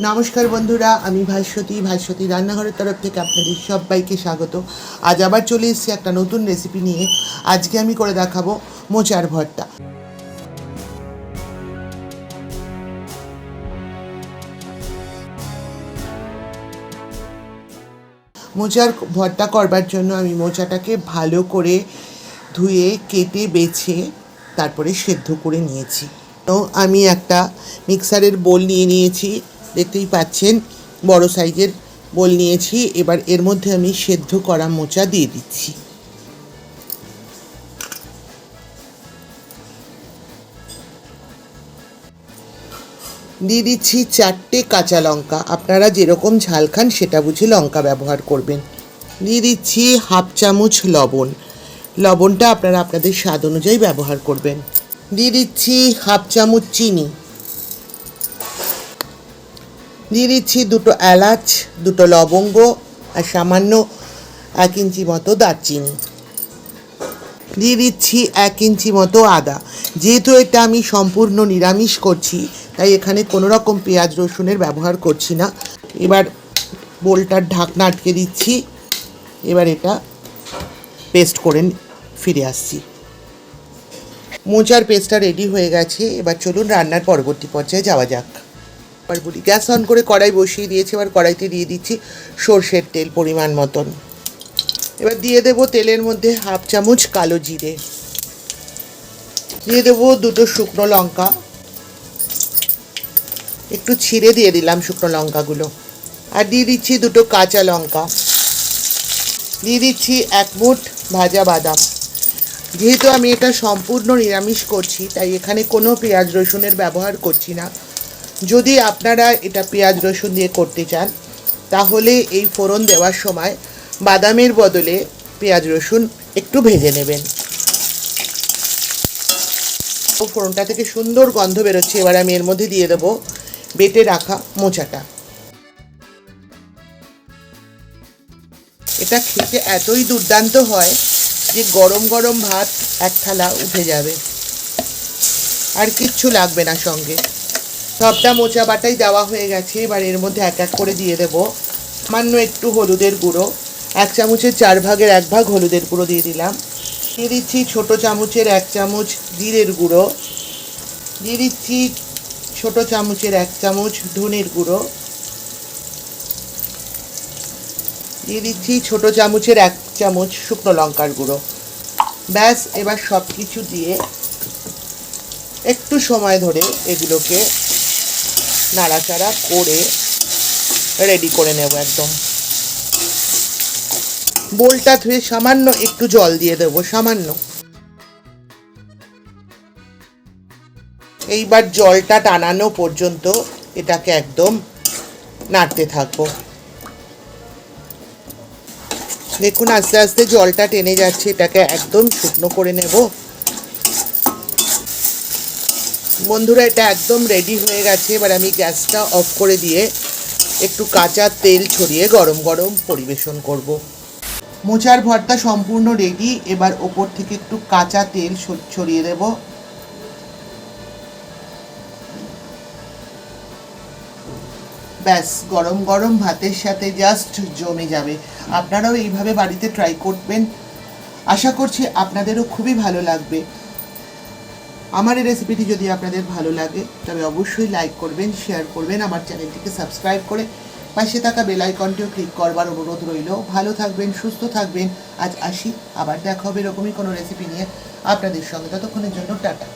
নমস্কার বন্ধুরা, আমি ভাস্বতী রান্নাঘরের তরফ থেকে আপনাদের সবাইকে স্বাগত। আজ আবার চলে এসেছি একটা নতুন রেসিপি নিয়ে। আজকে আমি করে দেখাবো মোচার ভর্তা। মোচার ভর্তা করবার জন্য আমি মোচাটাকে ভালো করে ধুয়ে কেটে বেছে তারপরে সেদ্ধ করে নিয়েছি। তো আমি একটা মিক্সারের বোল নিয়ে নিয়েছি, দেখতেই পাচ্ছেন বড় সাইজের বোল নিয়েছি। এবার এর মধ্যে আমি সেদ্ধ করা মোচা দিয়ে দিচ্ছি। দিয়ে দিচ্ছি 4টে কাঁচা লঙ্কা, আপনারা যেরকম ঝাল খান সেটা বুঝে লঙ্কা ব্যবহার করবেন। দিয়ে দিচ্ছি হাফ চামচ লবণ, লবণটা আপনারা আপনাদের স্বাদ অনুযায়ী ব্যবহার করবেন। দিয়ে দিচ্ছি হাফ চামচ চিনি, দিয়ে দিচ্ছি 2টো এলাচ, 2টো লবঙ্গ আর সামান্য 1 ইঞ্চি মতো দারচিনি। দিয়ে দিচ্ছি 1 ইঞ্চি মতো আদা। যেহেতু এটা আমি সম্পূর্ণ নিরামিষ করছি, তাই এখানে কোনো রকম পেঁয়াজ রসুনের ব্যবহার করছি না। এবার বোলটার ঢাকনা আটকে দিচ্ছি। এবার এটা পেস্ট করে ফিরে আসছি। মোচার পেস্টটা রেডি হয়ে গেছে। এবার চলুন রান্নার পরবর্তী পর্যায়ে যাওয়া যাক। এবার বলি, গ্যাস অন করে কড়াই বসিয়ে দিয়েছি। এবার কড়াইতে দিয়ে দিচ্ছি সর্ষের তেল পরিমাণ মতন। এবার দিয়ে দেবো তেলের মধ্যে হাফ চামচ কালো জিরে, দিয়ে দেবো 2টো শুকনো লঙ্কা, একটু ছিঁড়ে দিয়ে দিলাম শুকনো লঙ্কাগুলো। আর দিয়ে দিচ্ছি 2টো কাঁচা লঙ্কা, দিয়ে দিচ্ছি 1 মুঠ ভাজা বাদাম। যেহেতু আমি এটা সম্পূর্ণ নিরামিষ করছি, তাই এখানে কোনো পেঁয়াজ রসুনের ব্যবহার করছি না। যদি আপনারা এটা পেঁয়াজ রসুন দিয়ে করতে চান, তাহলে এই ফোড়ন দেওয়ার সময় বাদামের বদলে পেঁয়াজ রসুন একটু ভেজে নেবেন। ফোড়নটা থেকে সুন্দর গন্ধ বেরোচ্ছে। এবার আমি এর মধ্যে দিয়ে দেবো বেটে রাখা মোচাটা। এটা খেতে এতই দুর্দান্ত হয় যে গরম গরম ভাত 1 থালা উঠে যাবে, আর কিচ্ছু লাগবে না সঙ্গে। সবটা মোচা বাটাই দেওয়া হয়ে গেছে। এবার এর মধ্যে এক এক করে দিয়ে দেবো সামান্য একটু হলুদের গুঁড়ো। 1 চামচের 4 ভাগের 1 ভাগ হলুদের গুঁড়ো দিয়ে দিলাম। দিয়ে দিচ্ছি ছোটো চামচের 1 চামচ জিরের গুঁড়ো, দিয়ে দিচ্ছি ছোটো চামচের 1 চামচ ধনের গুঁড়ো, দিয়ে দিচ্ছি ছোটো চামচের 1 চামচ শুকনো লঙ্কার গুঁড়ো। ব্যাস, এবার সব কিছু দিয়ে একটু সময় ধরে এগুলোকে নাড়াচাড়া করে রেডি করে নেব একদম। বোলটা ধুয়ে সামান্য একটু জল দিয়ে দেবো, সামান্য। এইবার জলটা টানানো পর্যন্ত এটাকে একদম নাড়তে থাকবো। দেখুন আস্তে আস্তে জলটা টেনে যাচ্ছে, এটাকে একদম শুকনো করে নেব। বন্ধুরা, এটা একদম রেডি হয়ে গেছে। এবার আমি গ্যাসটা অফ করে দিয়ে একটু কাঁচা তেল ছড়িয়ে গরম গরম পরিবেশন করব। মোচার ভর্তা সম্পূর্ণ রেডি। এবার ওপর থেকে একটু কাঁচা তেল ছড়িয়ে দেব। ব্যাস, গরম গরম ভাতের সাথে জাস্ট জমে যাবে। আপনারাও এইভাবে বাড়িতে ট্রাই করবেন, আশা করছি আপনাদেরও খুবই ভালো লাগবে। আমার এই রেসিপিটি যদি আপনাদের ভালো লাগে তবে অবশ্যই লাইক করবেন, শেয়ার করবেন, আমার চ্যানেলটিকে সাবস্ক্রাইব করে পাশে থাকা বেল আইকনটিও ক্লিক করবার অনুরোধ রইল। ভালো থাকবেন, সুস্থ থাকবেন। আজ আসি, আবার দেখা হবে এরকমই কোনো রেসিপি নিয়ে আপনাদের সঙ্গে। ততক্ষণের জন্য টাটা।